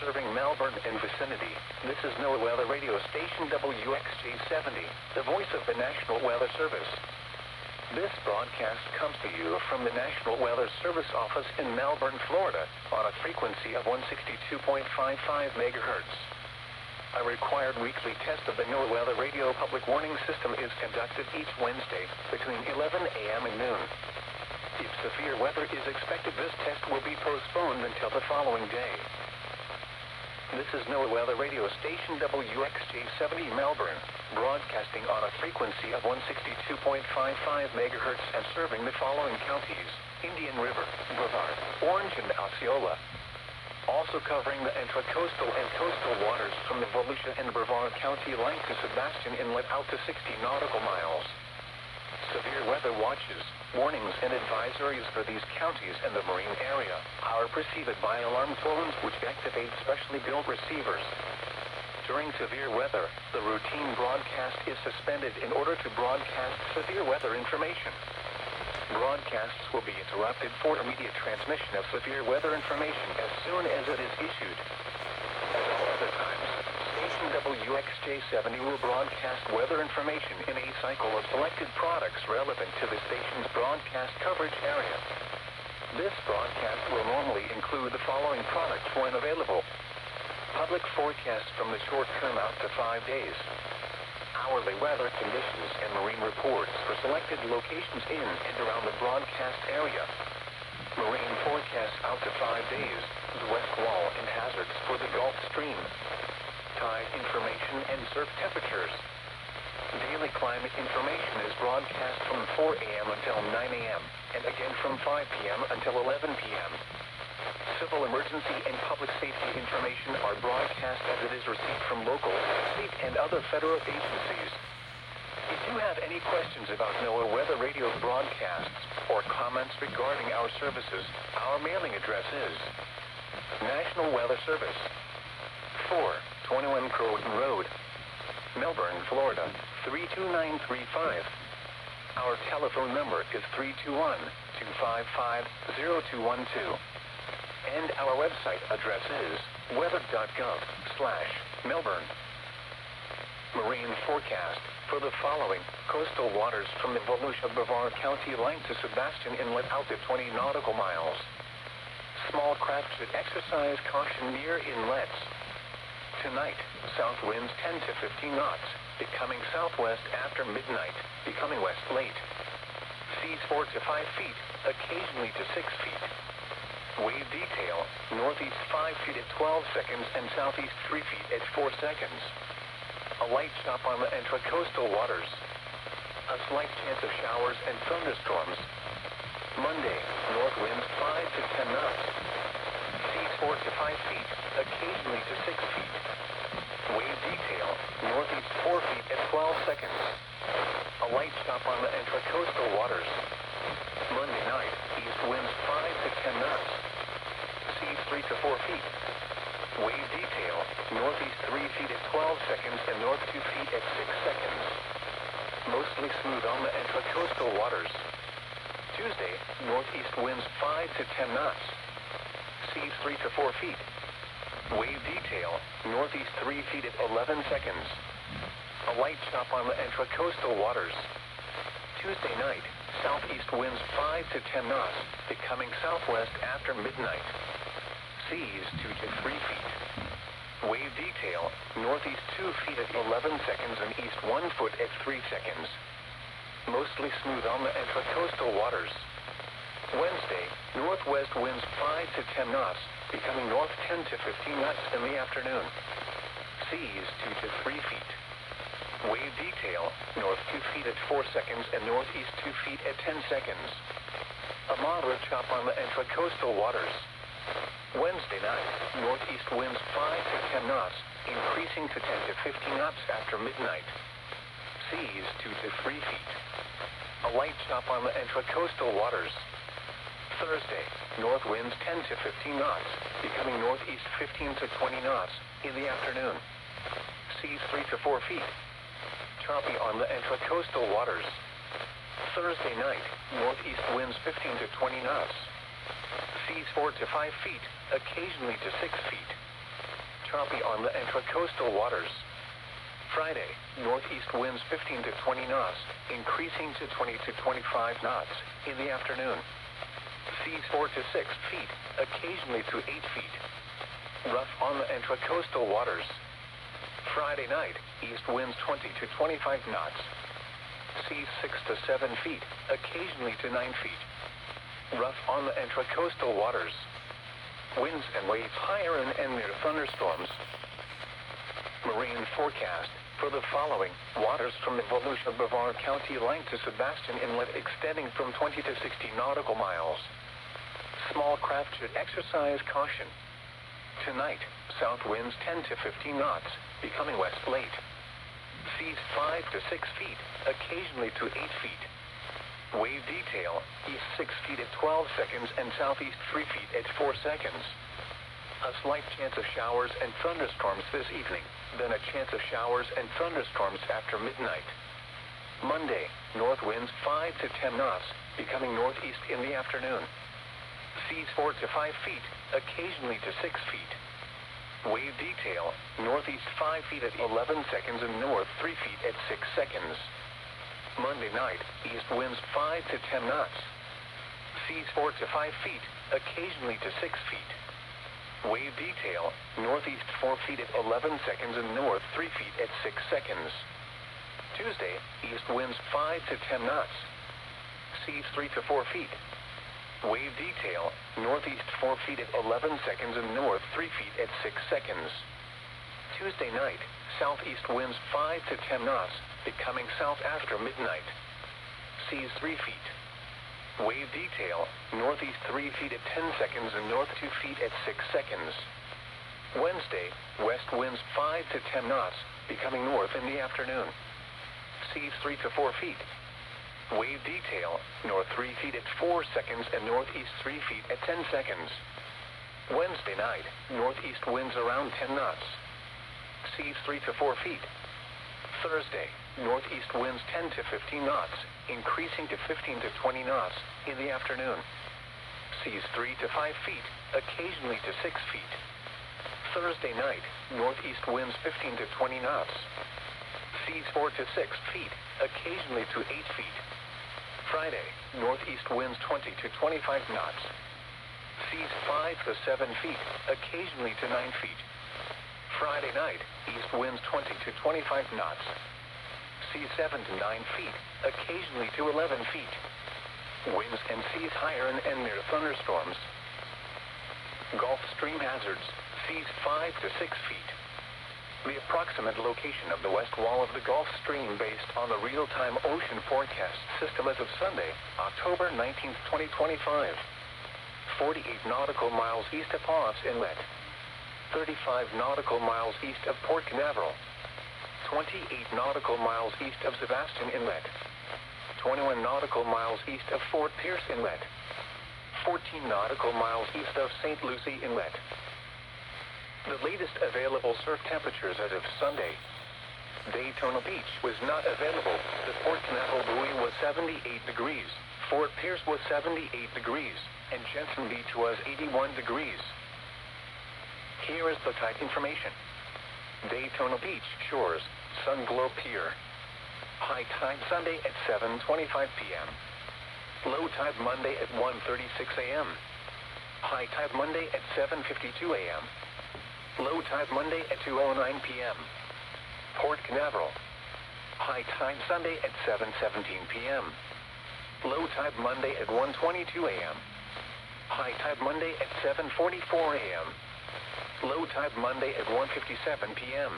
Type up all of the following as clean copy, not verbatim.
serving Melbourne and vicinity. This is NOAA Weather Radio Station WXJ70, the voice of the National Weather Service. This broadcast comes to you from the National Weather Service office in Melbourne, Florida, on a frequency of 162.55 megahertz. A required weekly test of the NOAA Weather Radio public warning system is conducted each Wednesday between 11 a.m. and noon. If severe weather is expected, this test will be postponed until the following day. This is NOAA Weather Radio Station WXJ70 Melbourne, broadcasting on a frequency of 162.55 megahertz and serving the following counties: Indian River, Brevard, Orange and Osceola. Also covering the intracoastal and coastal waters from the Volusia-Brevard County line to Sebastian Inlet out to 60 nautical miles. Severe weather watches, warnings and advisories for these counties and the marine area are preceded by alarm tones which activate specially built receivers. During severe weather, the routine broadcast is suspended in order to broadcast severe weather information. Broadcasts will be interrupted for immediate transmission of severe weather information as soon as it is issued. As all other times, station WXJ70 will broadcast weather information in a cycle of selected products relevant to the station's broadcast coverage area. This broadcast will normally include the following products when available: public forecasts from the short term out to 5 days, hourly weather conditions and marine reports for selected locations in and around the broadcast area, marine forecasts out to 5 days, the west wall and hazards for the Gulfstream, tide information and surf temperatures. Daily climate information is broadcast from 4 a.m. until 9 a.m. and again from 5 p.m. until 11 p.m. Civil emergency and public safety information are broadcast as it is received from local, state, and other federal agencies. If you have any questions about NOAA Weather Radio broadcasts or comments regarding our services, our mailing address is National Weather Service, 421 Croton Road, Melbourne, Florida, 32935. Our telephone number is 321-255-0212. And our website address is weather.gov/Melbourne. Marine forecast for the following coastal waters from the Volusia-Brevard County line to Sebastian Inlet out to 20 nautical miles. Small craft should exercise caution near inlets. Tonight, south winds 10 to 15 knots, becoming southwest after midnight, becoming west late. Seas 4 to 5 feet, occasionally to 6 feet. Wave detail, northeast 5 feet at 12 seconds and southeast 3 feet at 4 seconds. A light stop on the intracoastal waters. A slight chance of showers and thunderstorms. Monday, north winds 5 to 10 knots. Seas 4 to 5 feet, occasionally to 6 feet. Wave detail, northeast 4 feet at 12 seconds. A light stop on the intracoastal waters. Monday night, east winds 5 to 10 knots. Seas 3 to 4 feet. Wave detail, northeast 3 feet at 12 seconds and north 2 feet at 6 seconds. Mostly smooth on the intracoastal waters. Tuesday, northeast winds 5 to 10 knots. Seas 3 to 4 feet. Wave detail, northeast 3 feet at 11 seconds. A light stop on the intracoastal waters. Tuesday night, southeast winds 5 to 10 knots, becoming southwest after midnight. Seas 2 to 3 feet. Wave detail, northeast 2 feet at 11 seconds and east 1 foot at 3 seconds. Mostly smooth on the intracoastal waters. Wednesday, northwest winds 5 to 10 knots, becoming north 10 to 15 knots in the afternoon. Seas 2 to 3 feet. Wave detail, north 2 feet at 4 seconds and northeast 2 feet at 10 seconds. A moderate chop on the intracoastal waters. Wednesday night, northeast winds 5 to 10 knots, increasing to 10 to 15 knots after midnight. Seas 2 to 3 feet. A light chop on the intracoastal waters. Thursday, north winds 10 to 15 knots, becoming northeast 15 to 20 knots in the afternoon. Seas 3 to 4 feet. Choppy on the intracoastal waters. Thursday night, northeast winds 15 to 20 knots. Seas 4 to 5 feet, occasionally to 6 feet. choppy on the intracoastal waters. Friday, northeast winds 15 to 20 knots, increasing to 20 to 25 knots in the afternoon. Seas 4 to 6 feet, occasionally to 8 feet. Rough on the intracoastal waters. Friday night, east winds 20 to 25 knots. Seas 6 to 7 feet, occasionally to 9 feet. Rough on the intracoastal waters. Winds and waves higher and near thunderstorms. Marine forecast for the following: waters from the Volusia-Brevard County line to Sebastian Inlet extending from 20 to 60 nautical miles. Small craft should exercise caution. Tonight, south winds 10 to 15 knots, becoming west late. Seas 5 to 6 feet, occasionally to 8 feet. Wave detail, east 6 feet at 12 seconds and southeast 3 feet at 4 seconds. A slight chance of showers and thunderstorms this evening, then a chance of showers and thunderstorms after midnight. Monday, north winds 5 to 10 knots, becoming northeast in the afternoon. Seas 4 to 5 feet, occasionally to 6 feet. Wave detail, northeast 5 feet at 11 seconds and north 3 feet at 6 seconds. Monday night, east winds 5 to 10 knots. Seas 4 to 5 feet, occasionally to 6 feet. Wave detail, northeast 4 feet at 11 seconds and north 3 feet at 6 seconds. Tuesday, east winds 5 to 10 knots. Seas 3 to 4 feet. Wave detail, northeast 4 feet at 11 seconds and north 3 feet at 6 seconds. Tuesday night, southeast winds 5 to 10 knots, becoming south after midnight. Seas 3 feet. Wave detail, northeast 3 feet at 10 seconds and north 2 feet at 6 seconds. Wednesday, west winds 5 to 10 knots, becoming north in the afternoon. Seas 3 to 4 feet. Wave detail, north 3 feet at 4 seconds and northeast 3 feet at 10 seconds. Wednesday night, northeast winds around 10 knots. Seas 3 to 4 feet. Thursday, northeast winds 10 to 15 knots, increasing to 15 to 20 knots in the afternoon. Seas 3 to 5 feet, occasionally to 6 feet. Thursday night, northeast winds 15 to 20 knots. Seas 4 to 6 feet, occasionally to 8 feet. Friday, northeast winds 20 to 25 knots. Seas 5 to 7 feet, occasionally to 9 feet. Friday night, east winds 20 to 25 knots. Seas 7 to 9 feet, occasionally to 11 feet. Winds and seas higher and near thunderstorms. Gulfstream hazards, seas 5 to 6 feet. The approximate location of the west wall of the Gulf Stream based on the real-time ocean forecast system as of Sunday, October 19, 2025. 48 nautical miles east of Osceola. 35 nautical miles east of Port Canaveral. 28 nautical miles east of Sebastian Inlet. 21 nautical miles east of Fort Pierce Inlet. 14 nautical miles east of St. Lucie Inlet. The latest available surf temperatures as of Sunday. Daytona Beach was not available. The Port Canaveral buoy was 78 degrees. Fort Pierce was 78 degrees. And Jensen Beach was 81 degrees. Here is the tide information. Daytona Beach shores, Sunglow Pier. High tide Sunday at 7:25 p.m. Low tide Monday at 1:36 a.m. High tide Monday at 7:52 a.m. Low tide Monday at 2:09 p.m. Port Canaveral. High tide Sunday at 7:17 p.m. Low tide Monday at 1:22 a.m. High tide Monday at 7:44 a.m. Low tide Monday at 1:57 p.m.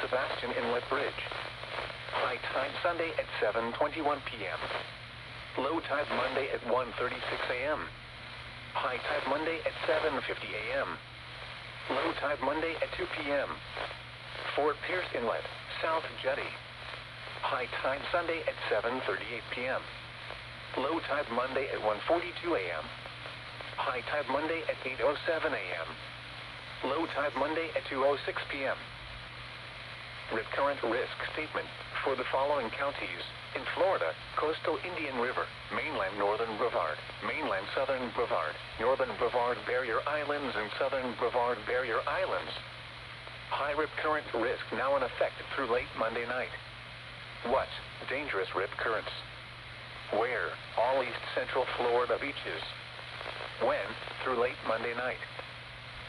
Sebastian Inlet Bridge. High tide Sunday at 7:21 p.m. Low tide Monday at 1:36 a.m. High tide Monday at 7:50 a.m. Low tide Monday at 2 p.m. Fort Pierce Inlet, South Jetty. High tide Sunday at 7:38 p.m. Low tide Monday at 1:42 a.m. High tide Monday at 8:07 a.m. Low tide Monday at 2:06 p.m. Rip current risk statement for the following counties. In Florida, coastal Indian River, mainland northern Brevard, mainland southern Brevard, northern Brevard Barrier Islands and southern Brevard Barrier Islands. High rip current risk now in effect through late Monday night. What? Dangerous rip currents. Where? All east central Florida beaches. When? Through late Monday night.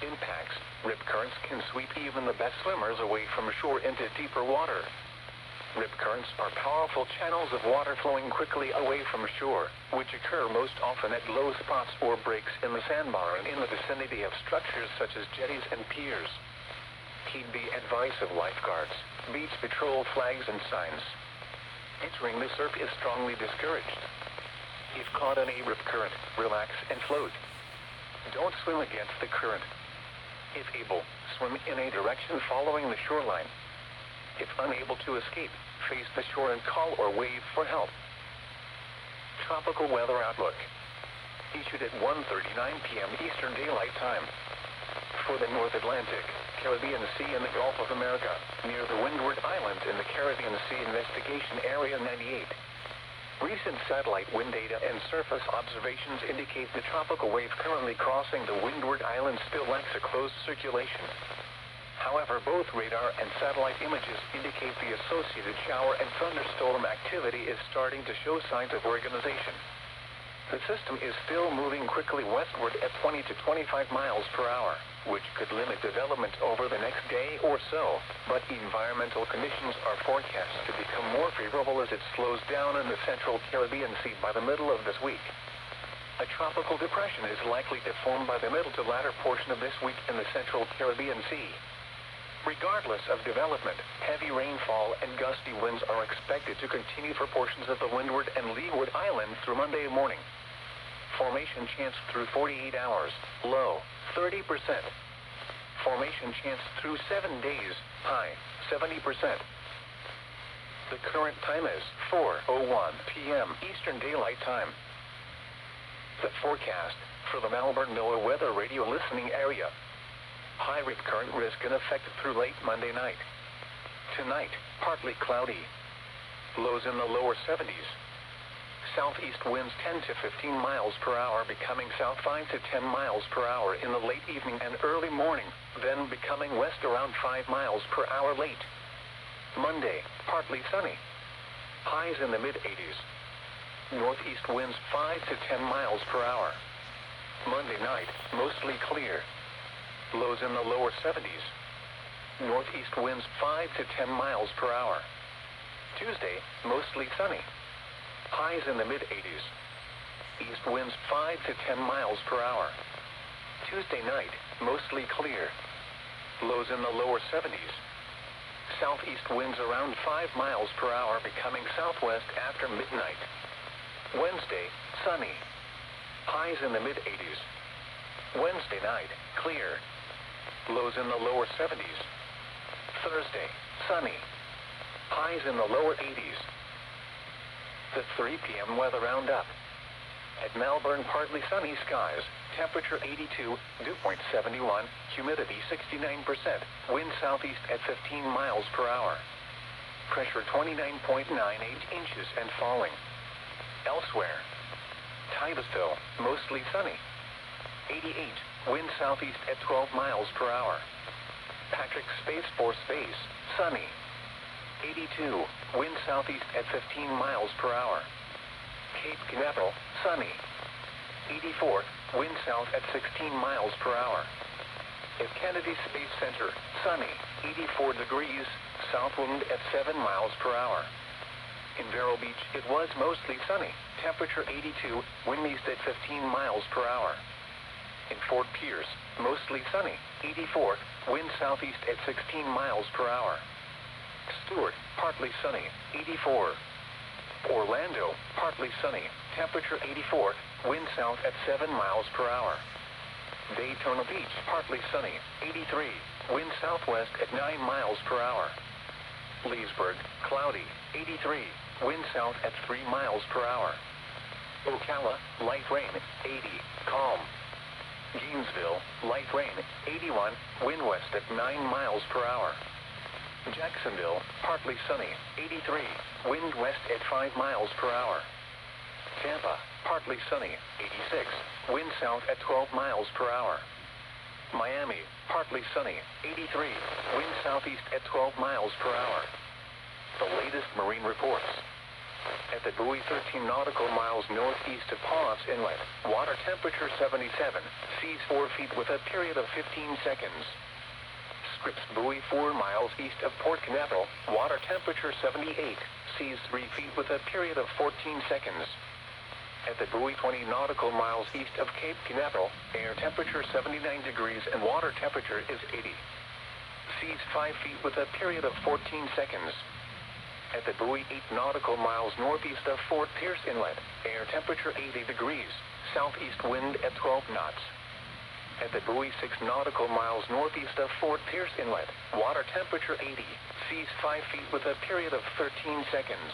Impacts. Rip currents can sweep even the best swimmers away from shore into deeper water. Rip currents are powerful channels of water flowing quickly away from shore, which occur most often at low spots or breaks in the sandbar and in the vicinity of structures such as jetties and piers. Heed the advice of lifeguards, beach patrol flags and signs. Entering the surf is strongly discouraged. If caught in a rip current, relax and float. Don't swim against the current. If able, swim in a direction following the shoreline. If unable to escape, face the shore and call or wave for help. Tropical weather outlook. Issued at 1:39 p.m. Eastern Daylight Time. For the North Atlantic, Caribbean Sea and the Gulf of America, near the Windward Islands in the Caribbean Sea Investigation Area 98. Recent satellite wind data and surface observations indicate the tropical wave currently crossing the Windward Islands still lacks a closed circulation. However, both radar and satellite images indicate the associated shower and thunderstorm activity is starting to show signs of organization. The system is still moving quickly westward at 20 to 25 miles per hour, which could limit development over the next day or so, but environmental conditions are forecast to become more favorable as it slows down in the central Caribbean Sea by the middle of this week. A tropical depression is likely to form by the middle to latter portion of this week in the central Caribbean Sea. Regardless of development, heavy rainfall and gusty winds are expected to continue for portions of the Windward and Leeward Islands through Monday morning. Formation chance through 48 hours, low, 30%. Formation chance through 7 days, high, 70%. The current time is 4:01 p.m. Eastern Daylight Time. The forecast for the Melbourne NOAA Weather Radio listening area. High rip current risk in effect through late Monday night. Tonight, partly cloudy. Lows in the lower 70s. Southeast winds 10 to 15 miles per hour, becoming south 5 to 10 miles per hour in the late evening and early morning, then becoming west around 5 miles per hour late. Monday, partly sunny. Highs in the mid-80s. Northeast winds 5 to 10 miles per hour. Monday night, mostly clear. Lows in the lower 70s. Northeast winds 5 to 10 miles per hour. Tuesday, mostly sunny. Highs in the mid-80s. East winds 5 to 10 miles per hour. Tuesday night, mostly clear. Lows in the lower 70s. Southeast winds around 5 miles per hour, becoming southwest after midnight. Wednesday, sunny. Highs in the mid-80s. Wednesday night, clear. Lows in the lower 70s. Thursday, sunny. Highs in the lower 80s. The 3 p.m. weather roundup. At Melbourne, partly sunny skies. Temperature 82, dew point 71, humidity 69%, wind southeast at 15 miles per hour. Pressure 29.98 inches and falling. Elsewhere. Titusville, mostly sunny. 88, wind southeast at 12 miles per hour. Patrick Space Force Base, sunny. 82, wind southeast at 15 miles per hour. Cape Canaveral, sunny. 84, wind south at 16 miles per hour. At Kennedy Space Center, sunny. 84 degrees, south wind at 7 miles per hour. In Vero Beach, it was mostly sunny. Temperature 82, wind east at 15 miles per hour. In Fort Pierce, mostly sunny. 84, wind southeast at 16 miles per hour. Stewart, partly sunny. 84. Orlando, partly sunny. Temperature 84, wind south at 7 miles per hour. Daytona Beach, partly sunny. 83, wind southwest at 9 miles per hour. Leesburg, cloudy. 83, wind south at 3 miles per hour. Ocala, light rain. 80, calm. Gainesville, light rain. 81, wind west at 9 miles per hour. Jacksonville, partly sunny. 83, wind west at 5 miles per hour. Tampa, partly sunny. 86, wind south at 12 miles per hour. Miami, partly sunny, 83, wind southeast at 12 miles per hour. The latest marine reports. At the buoy 13 nautical miles northeast of Ponce Inlet, water temperature 77, seas 4 feet with a period of 15 seconds. Scripps buoy 4 miles east of Port Canaveral, water temperature 78, seas 3 feet with a period of 14 seconds. At the buoy 20 nautical miles east of Cape Canaveral, air temperature 79 degrees and water temperature is 80. Seas 5 feet with a period of 14 seconds. At the buoy 8 nautical miles northeast of Fort Pierce Inlet, air temperature 80 degrees, southeast wind at 12 knots. At the buoy 6 nautical miles northeast of Fort Pierce Inlet, water temperature 80, seas 5 feet with a period of 13 seconds.